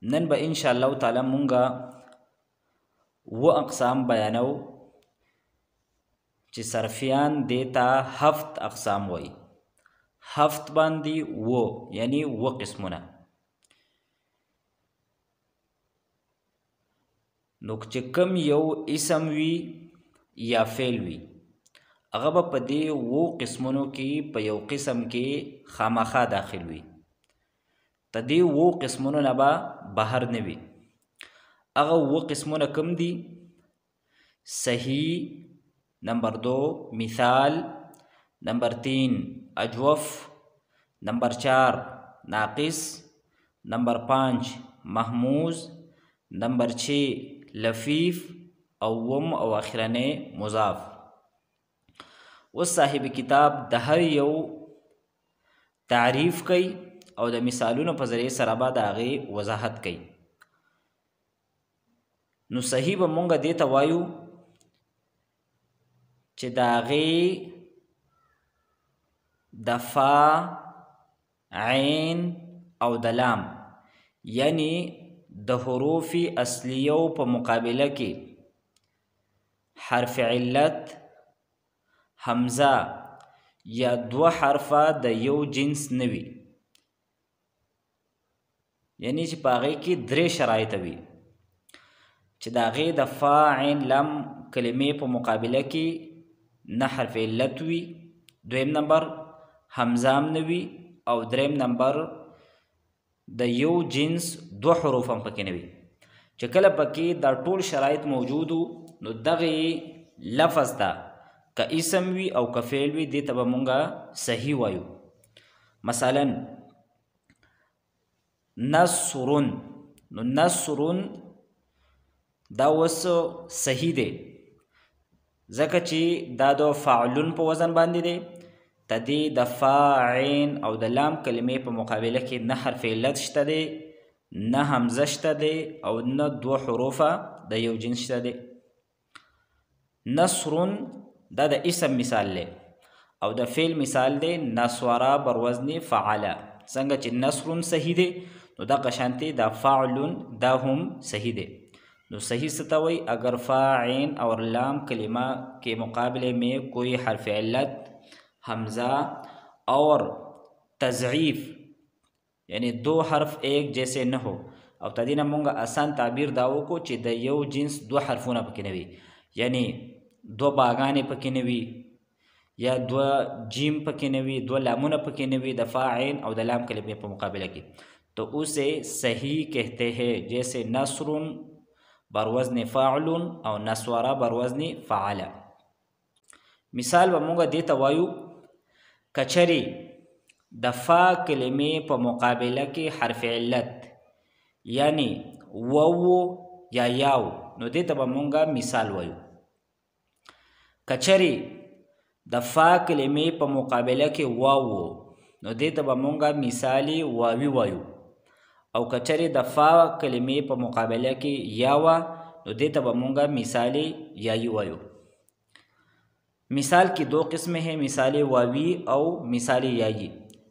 نن به ان شاء الله تعالی مونږه و اقسام بیانو چې صرفیان دیتا هفت اقسام وای. هفت باندې و یعنی و قسمونه. نو چې کم یو اسم وی یا فعل وی هغه به په دې و قسمونو کې په یو قسم کې خامخا داخل وي. ته دې و قسمونو نه به بهر نه وي. هغه و قسمونه کم دي؟ صحیح، نمبر 2 مثال، نمبر 3 اجوف، نمبر 4 ناقص، نمبر 5 محموز، نمبر 6 لفیف، اوم او اخرانه مضاف. و صاحب کتاب د هر یو تعریف کوي او د مثالونو په ذریعه سره به د هغې وضاحت کوي. نو صحیح به مونږ دې ته وایو چې د هغې د فا، عین او د لام یعنی د حروف اصلیو په مقابله کې حرف علت، حمزه یا دو حرفه د یو جنس نوي، یعنی چې په هغې کې درې شرایط وي چې د هغې د فا، عین، لام کلمې په مقابله کې نه حرف علت وي، دویم نمبر حمزه هم نه وي، او دریم نمبر د یو جنس دو حروف هم پکې نه وي. چې کله پکې دا ټول شرایط موجود وو نو دغې لفظ ته که اسم وي او که فعل وي دې ته به مونږه صحیح وایو. مثلا نصرن، نو نصرن دا اوس صحیح دی ځکه چې دا د فعلن په وزن باندې دی. د دې د فا، عین او د لام کلمې په مقابله کې نه حرف علت شته دی، نه حمزه شته دی او نه دو حروفه د یو جنس شته دی. نصرن دا د اسم مثال دی او د فعل مثال دی نصوره بر وزن فعله. څنګه چې نصرن صحیح دی نو دا قشانتی دا فعلن دا هم صحیح دی. نو صحیح څه ته وایي؟ اگر فا، عین اور لام کلمہ کے مقابلے میں کوئی حرف علت، حمزہ اور تضعیف یعنی دو حرف ایک جیسے نہ ہو. او تدینه مونږه آسان تعبیر دا وکړو چې د یو جنس دو حرفونه پکې نه وي، یعنی دو باغانې پکې نه وي یا دو جیم پکې نه وي، دو لامونه پکې نه وي د فا، عین او د لام کلمې په مقابله کې، تو اسے صحیح کہتے ہیں. جیسے نصر بر وزن فاعل او نصوره بر وزن فعل. مثال به مونږ دې ته وایو کچری د فا کلمې په مقابله کې حرف علت یعنی وو یا یاو نو دې ته به مونږ مثال وایو. کچری د فا کلمې په مقابله کې واو نو دې ته به مونږ مثالی واوی وایو. او کچری د فا کلمې په مقابله کې یاوا نو دې ته به مونږ مثالی یایی وایو. مثال کی دو قسمیں ہیں، مثال واوی او مثال یائی.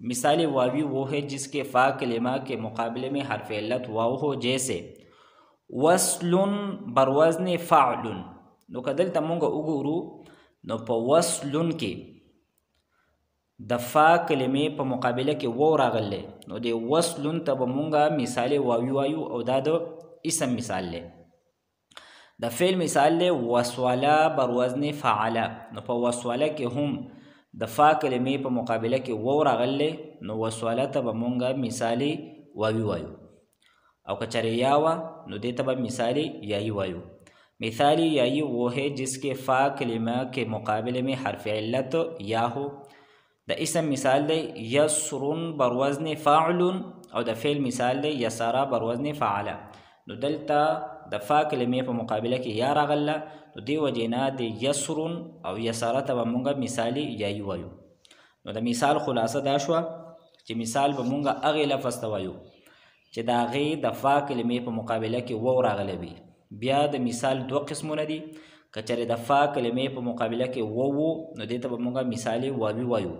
مثال واوی وہ ہے جس کے فا کلمہ کے مقابلے میں حرف علت واو ہو، جیسے وصل بر وزن فعل. نو کدل تمونگا اگورو نو پا وصل کی د فا کلمې په مقابله کې واو راغلی نو د وصل ته به مونږه مثال واوی وایو او دا د اسم مثال دی. د فعل مثال دی وسوله بر وزن فعله. نو په وسوله کې هم د فا کلمې په مقابله کې واو راغلی نو وسوله ته به مونږه مثال واوی وایو. او که چرې یاوه نو دې ته به مثال یایی وایو. مثال یایی وہ ہے جس کے فا کلمہ کے مقابلے میں حرف علت یا ہو. د اسم مثال دی یسرن بر وزن فاعل او د فعل مثال دی یسرا بر وزن فعل. نو دلته د فا کلمې په مقابله کې یا راغله نو دی وجینا د یسرن او یسرا ته به مونږه مثال یایی وایو. نو د مثال خلاصه دا شوه چې مثال به مونږه هغې لفظ ته وایو چې د هغې د فا کلمې په مقابله کې واو راغلی وي. بیا د مثال دو قسمونه دي، که چېرې د فا کلمې په مقابله کې واو نو دې ته به مونږه مثال واوی وایو،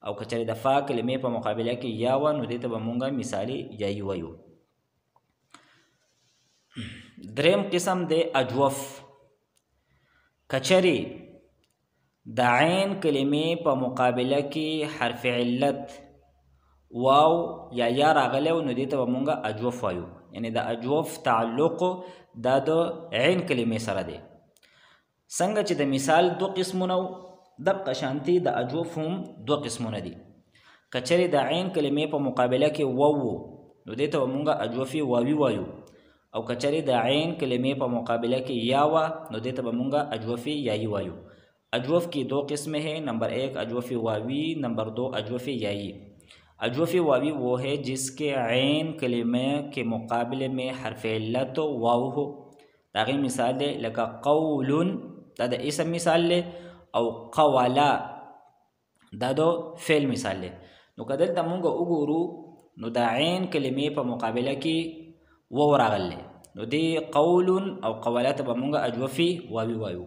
او که چېرې د فا کلمې په مقابله کې یا وه نو دې ته به مونږه مثال یایی وایو. دریم قسم د اجوف. کچری د عین کلمې په مقابله کې حرف علت واو یا یا راغلی نو دې ته به مونږ اجوف وایو. یعنی د اجوف تعلق دا د عین کلمې سره دی. څنګه چې د مثال دو قسمونه دقه شانتي د اجوف هم دو قسمونه دي. کچری د عین کلمې په مقابله کې واو نو دې ته به مونږ اجوفي واوي وایو، او کچری د عین کلمې په مقابله کې یا وا نو دې ته به مونږ اجوفي یایی وایو. اجوف کی دو قسمیں ہیں. نمبر 1 اجوفی واوی، نمبر 2 اجوفی یائی. اجوفی واوی وہ ہے جس کے عین کلمے کے مقابلے میں حرف علت واو ہو. داغی مثال دے لکا قول دا دا اسم مثال لے، او قوالا دا دو فعل مثال لے. نو کدل تا مونگا اگورو نو دا عین کلمے پا مقابلہ کی واو راغل لے، نو دی قول او قوالا تا با مونگا اجوفی واوی وایو.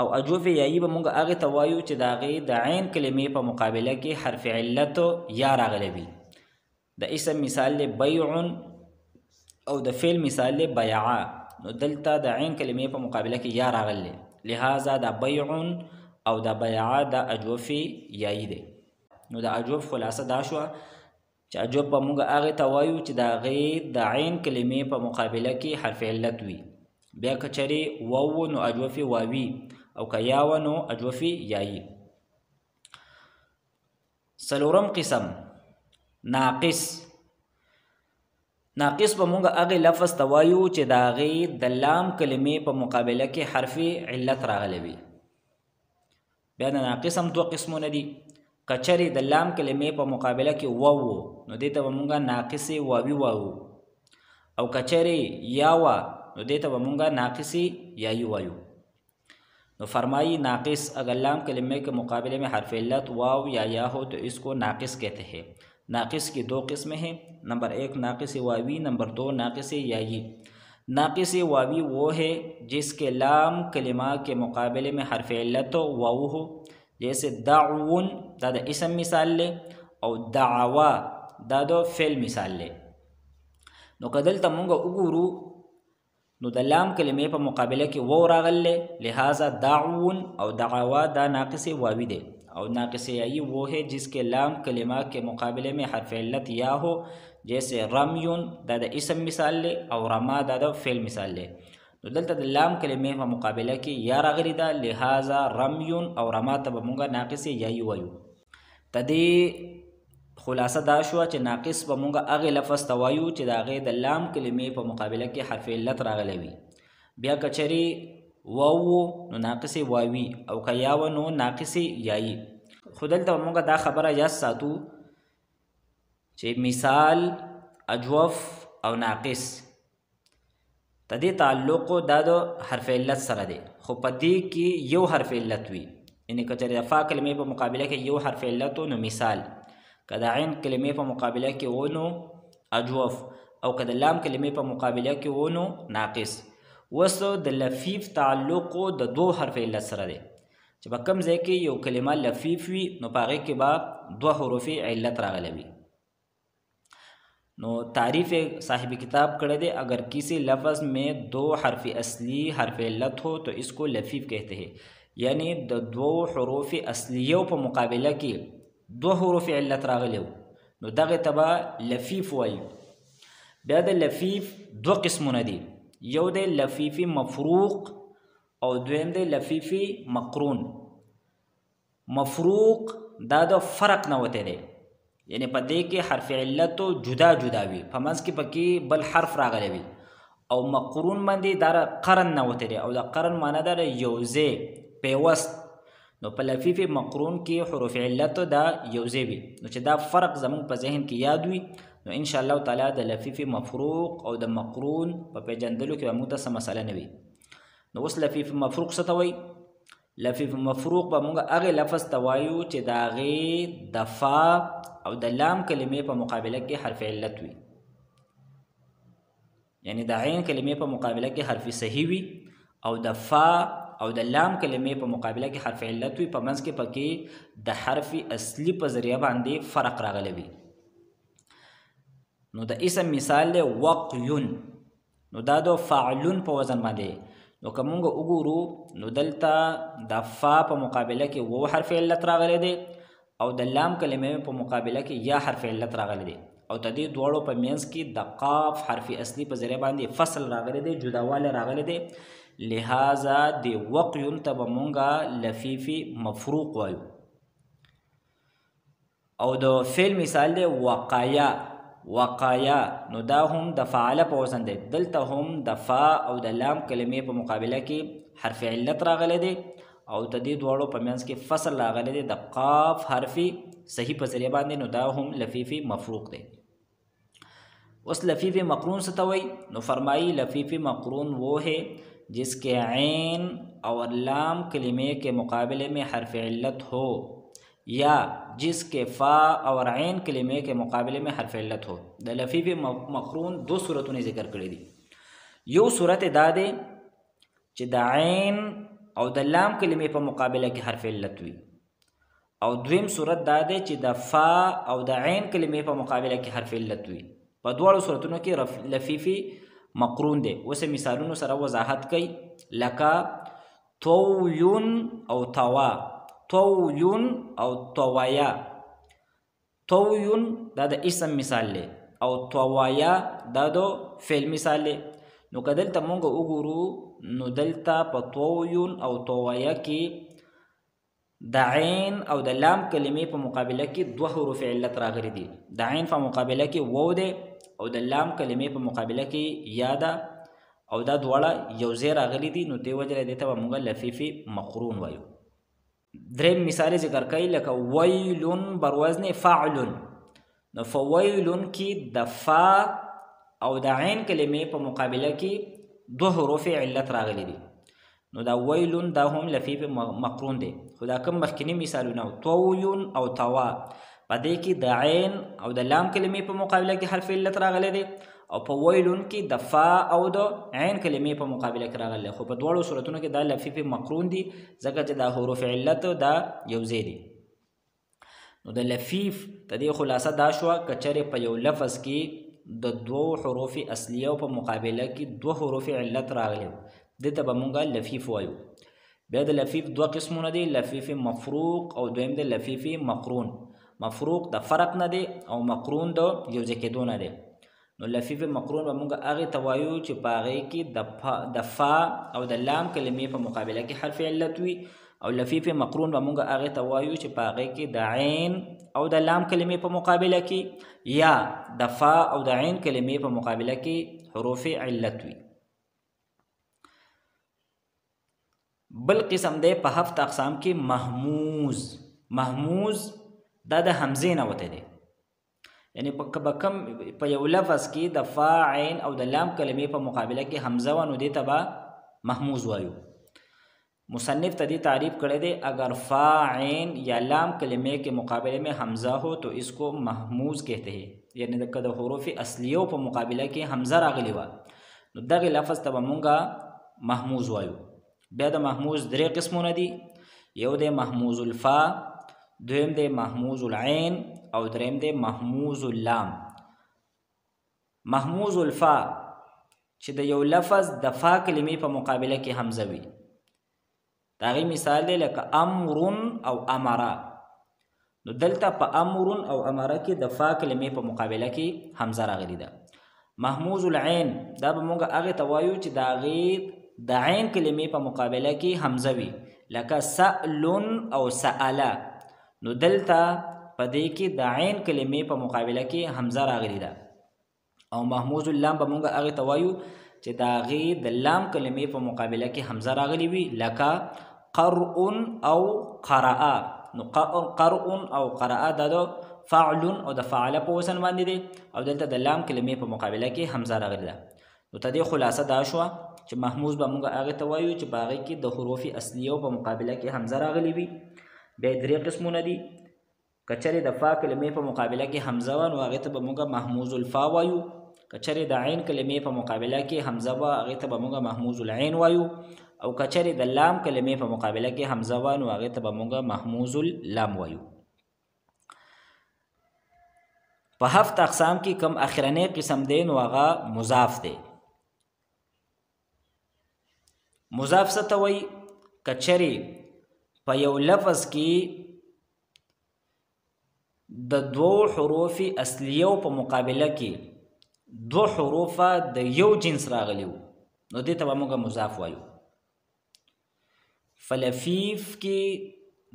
او اجوف یایی به مونږ هغې ته وایو چې د هغې د عین کلمې په مقابله کې حرف علت یا راغلی وي. د اسم مثال دی بیع او د فعل مثال دی بیعا. نو دلته د عین کلمې په مقابله کې یا راغلی، لہذا د بیع او د بیعا د اجوف یایی دی. نو د اجوف خلاصه دا شوه چې اجوف به مونږ هغې ته وایو چې د هغې د عین کلمې په مقابله کې حرف علت وي. بیا که چرې واو نو اجوف واوي، او که یاوه نو اجوفی یایی. سلورم قسم ناقص. ناقص به مونږ هغې لفظ ته وایو چې د هغې د لام کلمې په مقابله کې حرف علت راغلی وي. بیا د ناقص هم دوه قسمونه دي. که چرې د لام کلمې په مقابله کې واو نو دې ته به مونږ ناقص واوي وایو، او که چرې یاوه نو دې ته به مونږ ناقص یایی وایو. نو فرمائی ناقص اگر لام کلمے کے مقابلے میں حرف علت واو یا یا ہو تو اس کو ناقص کہتے ہیں. ناقص کی دو قسمیں ہیں. نمبر 1 ناقص واوی، نمبر 2 ناقص یائی. ناقص واوی وہ ہے جس کے لام کلمہ کے مقابلے میں حرف علت واو ہو، جیسے دعون دا دا اسم مثال لے، او دعوا دا دا فعل مثال لے. نو کدلتا مونگا اگورو نو د لام کلمې په مقابله کې واو راغلی، لہذا دعون او دعوا دا ناقص واوی دے. او ناقص یائی وہ ہے جس کے لام کلمہ کے مقابلے میں حرف علت یا ہو، جیسے رمیون دا دا اسم مثال لے، او رما دا دا فعل مثال لے. نو دلته د لام کلمې په مقابله کې یا راغلی دا، لہذا رمیون او رما ته به مونږ ناقص یائی وایو. تدې خلاصه دا شوه چې ناقص به مونږ هغې لفظ ته وایو چې د هغې د لام کلمې په مقابله کې حرف علت راغلی وي. بیا که چرې واو نو ناقص واوي، او که یاوه نو ناقص یایی. خو دلته به مونږ دا خبره یاد ساتو چې مثال اجوف او ناقص ته دې تعلق دا د حرف علت سره دی، خو په دې کې یو حرف علت وي. یعنې که چرې د فا کلمې په مقابله کې یو حرف علت نو مثال، که د عین کلمې په مقابله کې و نو اجوف، او که د لام کلمې په مقابله کې و نو ناقص. وسو د لفیف تعلق د دو حرف علت سره دی، چې په کوم ځای کې یو کلمه لفیف وي نو په هغې کې به دوه حروف علت راغلی وي. نو تعریف صاحب کتاب کړی دی، اگر کسی لفظ میں دو حرف اصلی حرف علت ہو تو اس کو لفیف کہتے ہیں. یعنی د دو حروف اصلیو په مقابله کې دو حروف علت راغلیو نو دغه تبا لفیف وایو. بیا د لفیف دو قسمونه دي، یو د لفیف مفروق او دویم د لفیف مقرون. مفروق دا د فرق نه وته دی، یعنی په دې کې حرف علت جدا جدا وي، په منځ کې پکې بل حرف راغلی وي. او مقرون باندې دا قرن نه وته دی، او د قرن معنی دا یوځای پیوست. نو په لفیف مقرون کې حروف علت دا یوځای وي. نو چې دا فرق زموږ په ذهن کې یاد وي نو ان شاء الله تعالی د لفیف مفروق او د مقرون په پیژندلو کې به موږ ته څه مسله نه وي. نو اوس لفیف مفروق څه ته وایي؟ لفیف مفروق به موږ هغې لفظ ته وایو چې د هغې د فا او د لام کلمې په مقابله کې حرف علت وي. یعنی د عین کلمې په مقابله کې حرف صحیح وي، او د فا او د لام کلمې په مقابله کې حرف علت وي، په منځ کې پکې د حرف اصلي په ذریعه باندې فرق راغلی وي. نو د اسم مثال دی وقیون. نو دا د فعلون په وزن باندې. نو که مونږ وګورو نو دلته د فا په مقابله کې وو حرف علت راغلی دی او د لام کلمې په مقابله کې یا حرف علت راغلی دی او د دې دواړو په منځ کې د قاف حرف اصلي په ذریعه باندې فصل راغلی دی، جداوالی راغلی دی. لہذا د وقیون ته به مونږ لفیفي مفروق وایو. او د فعل مثال دی وقایا. وقایا نو دا هم د فعله په وزن دی. دلته هم د فا او د لام کلمې په مقابله کې حرف علت راغلی دی او د دې دواړو په منځ کې فصل راغلی دی د قاف حرفی صحیح په ذریعه باندې. نو دا هم لفیفی مفروق دی. اس لفیفی مقرون سے توئی نو فرمائی لفیفی مقرون وہ ہے جس کے عین اور لام کلمے کے مقابلے میں حرف علت ہو یا جس کے فا اور عین کلمے کے مقابلے میں حرف علت ہو. د لفیفی مقرون دو صورتونه ذکر کړی دي. یو صورت دا دی چې د عین او د لام کلمې په مقابله کې حرف علت وي، او دویم صورت دا دی چې د فا او د عین کلمې په مقابله کې حرف علت وي. په دواړو صورتونو کې لفیفی مقرون دی. اوس مثالونو سره وضاحت کوي لکه طویون او طوا. طویون او طوایا. طویون دا د اسم مثال دی او طوایا دا د فعل مثال دی. نو که دلته مونږ وګورو نو دلته په طویون او طوایا کې د عین او د لام کلمې په مقابله کې دوه حروف علت راغلي دي. د عین په مقابله کې وو دی او د لام کلمې په مقابله کې یا ده او دا دواړه یو ځای راغلي دي. نو دې وجه دې ته به مونږ لفیفي مقرون وایو. دریم مثال ذکر کوي لکه ویلون بر وزن فعلون. نو فویلون کې د فا او د عین کلمې په مقابله کې دوه حروف علت راغلي دي. نو دا ویلون دا هم لفیف مقرون دی. خو دا کوم مخکینی مثالونه طویون او طوا په دې کې د عین او د لام کلمې په مقابله کې حرف علت راغلی دی او په ویلون کې د فا او د عین کلمې په مقابله کې راغلی. خو په دواړو صورتونو کې دا لفیف مقرون دي ځکه چې دا حروف علت دا یو ځای دي. نو د لفیف د دې خلاصه دا شوه که چېرې په یو لفظ کې د دوو حروف اصلیه په مقابله کې دوه حروف علت راغلی دې ته به مونږ لفیف وایو. بیا د لفیف دوه قسمونه دي، لفیف مفروق او دویم د لفیف مقرون. مفروق د فرق نه دی او مقرون د یو ځای کېدو نه دی. نو لفیف مقرون به مونږ هغې ته وایو چې په هغې کې د فا او د لام کلمې په مقابله کې حرف علت وي، او لفیف مقرون به مونږ هغې ته وایو چې په هغې کې د عین او د لام کلمې په مقابله کې یا د فا او د عین کلمې په مقابله کې حروف علت وي. بل قسم دی په 7 اقسام کې محموز. محموز دا د حمزې نه وتی دی، یعنی په یو لفظ کې د فا عین او د لام کلمې په مقابله کې حمزه و نو دې ته به محموز وایو. مصنف ته دې تعریف کړی دی اگر فا عین یا لام کلمې کے مقابلے میں حمزہ ہو تو اس کو محموز کہتے ہیں. یعنی د حروف اصلیو په مقابله کې حمزه راغلی وه نو دغه لفظ ته به مونږ محموز وایو. بیا د محموز درې قسمونه دي، یو دی محموز الفا، دویم دی محموز العین او دریم دی محموز اللام. محموز الفا چې د یو لفظ د فا کلمې په مقابله کې حمزه وي، د هغې مثال دی لکه امرون او امرا. نو دلته په امرون او امرا کې د فا کلمې په مقابله کې حمزه راغلي ده. محموز العین دا به مونږ هغې ته وایو چې د هغې د عین کلمې په مقابله کې حمزه وي لکه سألون او سألا. نو دلته په دې کې د عین کلمې په مقابله کې حمزه راغلي ده. او محموز اللام به مونږ هغې ته وایو چې د هغې د لام کلمې په مقابله کې حمزه راغلي وي لکه قرء او قرأ. نو قرء او قرأ دا د فعلون او د فعله په وزن باندې دی او دلته د لام کلمې په مقابله کې حمزه راغلي ده. نو ته دې خلاصه دا شوه چې محموز به مونږ هغې ته وایو چې په هغې کې د حروف اصلیو په مقابله کې حمزه راغلي وي. بیا درې قسمونه دي، که چېرې د فا کلمې په مقابله کې حمزه وه نو هغې ته به مونږ محموز الفا وایو. که چېرې د عین کلمې په مقابله کې حمزه وه هغې ته به مونږ محموز العین وایو، او که چېرې د لام کلمې په مقابله کې حمزه وه نو هغې ته به مونږ محموز اللام وایو. په 7 اقسام کې کم اخرنی قسم دی نو هغه مضاف دی. مضاف څه ته وایي؟ که چېرې په یو لفظ کې د دوو حروف اصلیو په مقابله کې دو حروفه د یو جنس راغلی وو نو دې ته به موږ مضاف وایو. فلفیف کې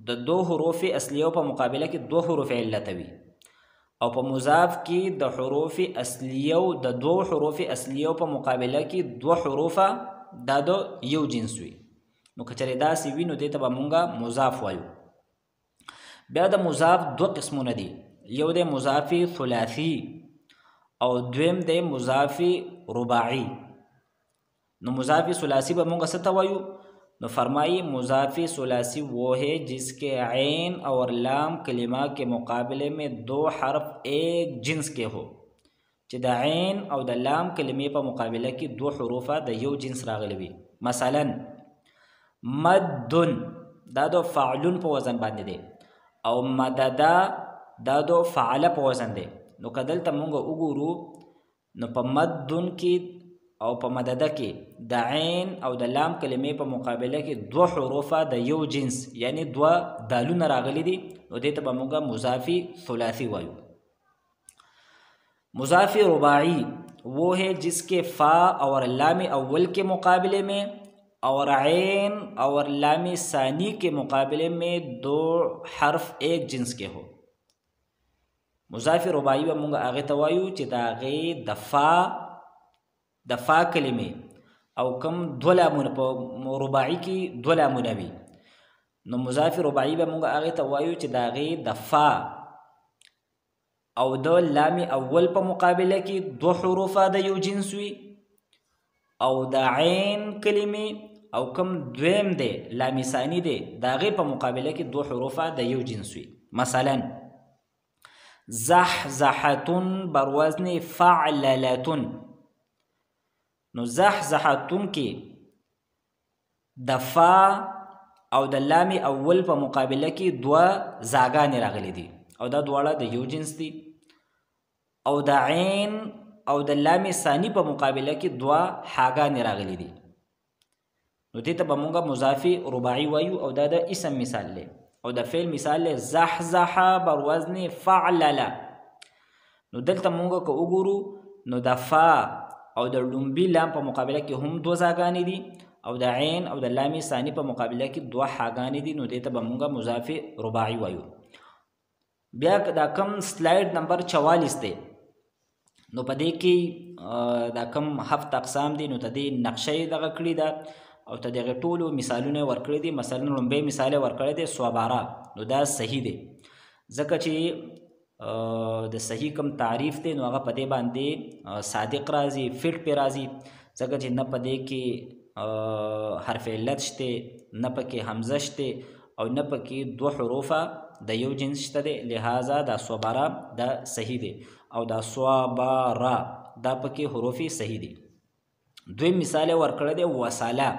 د دو حروف اصلیو په مقابله کې دو حروف علت وي او په مضاف کې د حروف اصلیو د دو حروف اصلیو په مقابله کې دو حروفه دا د یو جنس وي نو که چېرې داسې وي نو دې ته به موږ مضاف وایو. بیا د مضاف دو قسمونه دي، یو دی مضاف ثلاثي او دویم دی مضاف رباعي. نو مضاف ثلاثي به موږ څه ته وایو؟ نو فرمائی مضاف ثلاثی وہ ہے جس کے عین اور لام کلمہ کے مقابلے میں دو حرف ایک جنس کے ہو. چې د عین او د لام کلمې په مقابله کې دو حروفه د یو جنس راغلي وي. مثلا مدن دا د فعلون په وزن باندې دی او مددا دا د فعل په وزن دی. نو که دلته موږ وګورو نو په مدن کې او په مدده کې د عین او د لام کلمې په مقابله کې دو حروفه د یو جنس یعنی دو دالونه راغلي دي نو دې ته به موږ مضاف ثلاثي وایو. مضاف رباعی وہ ہے جس کے فا اور لام اول کے مقابلے میں اور عین اور لام ثانی کے مقابلے میں دو حرف ایک جنس کے ہو. مضاف رباعی به موږ هغې ته وایو چې د هغې د فا کلمې او کم دو لامونه په رباعي کې دو لامونه وي نو مضاف رباعي به موږ هغې ته وایو چې د هغې د فا او د لام اول په مقابله کې دو حروفه د یو جنس وي او د عین کلمې او کم دویم دی لام ثانی دی د هغې په مقابله کې دو حروفه د یو جنس وي. مثلا زحزحتن بر وزن فعللتن. نو زحزحتن کې د فا او د لام اول په مقابله کې دوه زاګانې راغلي دي او دا دواړه د یو جنس دي او د عین او د لام ثانی په مقابله کې دوه حاګانې راغلي دي نو دې ته به موږ مضاف رباعي وایو او دا د اسم مثال دی او د فعل مثال دی زحزح بر وزن فعلل. نو دلته موږ که وګورو نو د فا او د لومبي لام په مقابله کې هم دو زاګانې دي او د عین او د لام ثانی په مقابله کې دوه حاګانې دي نو دې ته به موږ مضاف رباعي وایو. بیا دا کم سلایډ نمبر 44 دی نو په دې کې دا کم 7 اقسام دي نو ته دې نقشه دغه کړې ده او ته دغه ټولو مثالونه ورکړي دي. مثلا لومبی مثال ورکړی دی صوباره نو دا صحیح دی ځکه چې د صحیح کم تعریف دی نو هغه په دې باندې صادق راځي فټ پې راځي ځکه چې نه په دې کې حرف علت شته نه پکې حمزه شته او نه پکې دو حروفه د یو جنس شته دی لہذا دا صوباره دا صحیح دی او دا صوباره دا پکې حروف صحیح دي. دوی مثال ورکړی دی وصاله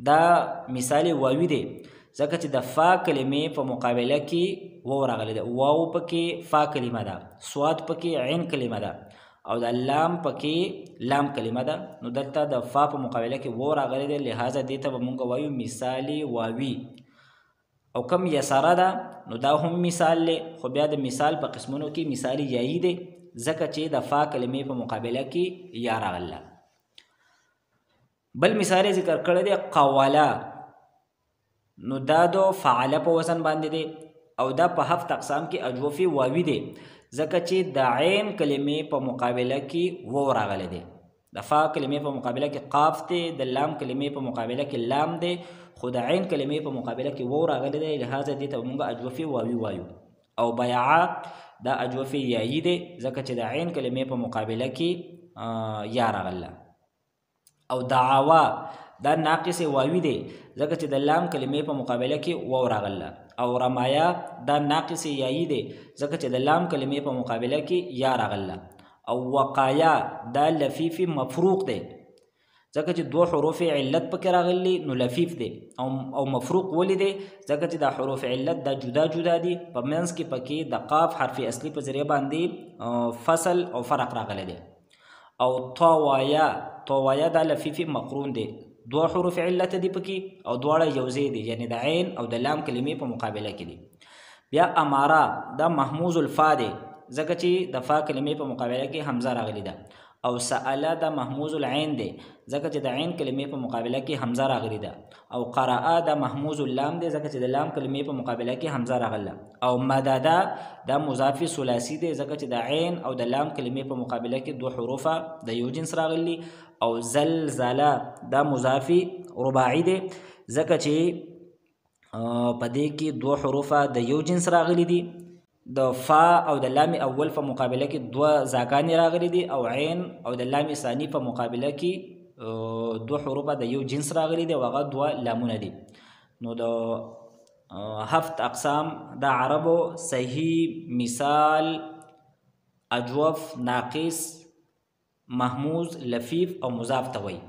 دا مثال واوی دی ځکه چې د فا کلمې په مقابله کې واو راغلی دی واو پکې فا کلمه ده سواد پکې عین کلمه ده او د لام پکې لام کلمه ده نو دلته د فا په مقابله کې واو راغلی دی لہذا دې ته به موږ وایو مثال واوی. او کم یساره ده نو دا هم مثال دی خو بیا د مثال په قسمونو کې مثال یایی دی ځکه چې د فا کلمې په مقابله کې یا راغله. بل مثال ذکر کړی دی قواله نو دا د فعله په وزن باندې دی او دا په 7 اقسام کې اجوفي واوی دی ځکه چې د عین کلمې په مقابله کې واو راغلی دی د فا کلمې په مقابله کې قاف دی د لام کلمې په مقابله کې لام دی خو د عین کلمې په مقابله کې واو راغلی دی لہذا دې ته موږ اجوفي واوی وایو. او بیعه دا اجوفي یایی دی ځکه چې د عین کلمې په مقابله کې یا راغله. او دعوا دا ناقص واوی دی ځکه چې د لام کلمې په مقابله کې واو راغله. او رمایا دا ناقص یایی دی ځکه چې د لام کلمې په مقابله کې یا راغله. او وقایا دا لفیف مفروق دی ځکه چې دو حروف علت پکې راغلي نو لفیف دی او مفروق ولی دی ځکه چې دا حروف علت دا جدا جدا دي په منځ کې پکې د قاف حرف اصلي په ذریعه باندې فصل او فرق راغلی دی. او طوایا دا لفیف مقرون دی دوه حروف علت دي پکې او دواړه یوځای دي، یعنی د عین او د لام کلمې په مقابله کې دي. بیا اماره دا محموز الفا دی ځکه چې د فا کلمې په مقابله کې حمزه راغلی ده، او سأله دا محموز العين دی ځکه چې د عین کلمې په مقابله کې حمزه راغلی ده، او قرأ دا محموز اللام دی ځکه چې د لام کلمې په مقابله کې حمزه راغله، او مددا دا مضاف ثلاثي دی ځکه چې د عین او د لام کلمې په مقابله کې دوه حروف د یو جنس راغلي، او زلزله دا مضاف رباعي دی ځکه چې په دې کې دوه حروف د یو جنس راغلي دي، د فا او د لام اول په مقابله کې دوه زاګانې راغلي دي، او عین او د لام ثانی په مقابله کې دوه حروف د یو جنس راغلي دي او هغه دوه لامونه دي. نو د هفت اقسام د عربو صحیح، مثال، اجوف، ناقص، محموز، لفیف او مضاف ته وایي.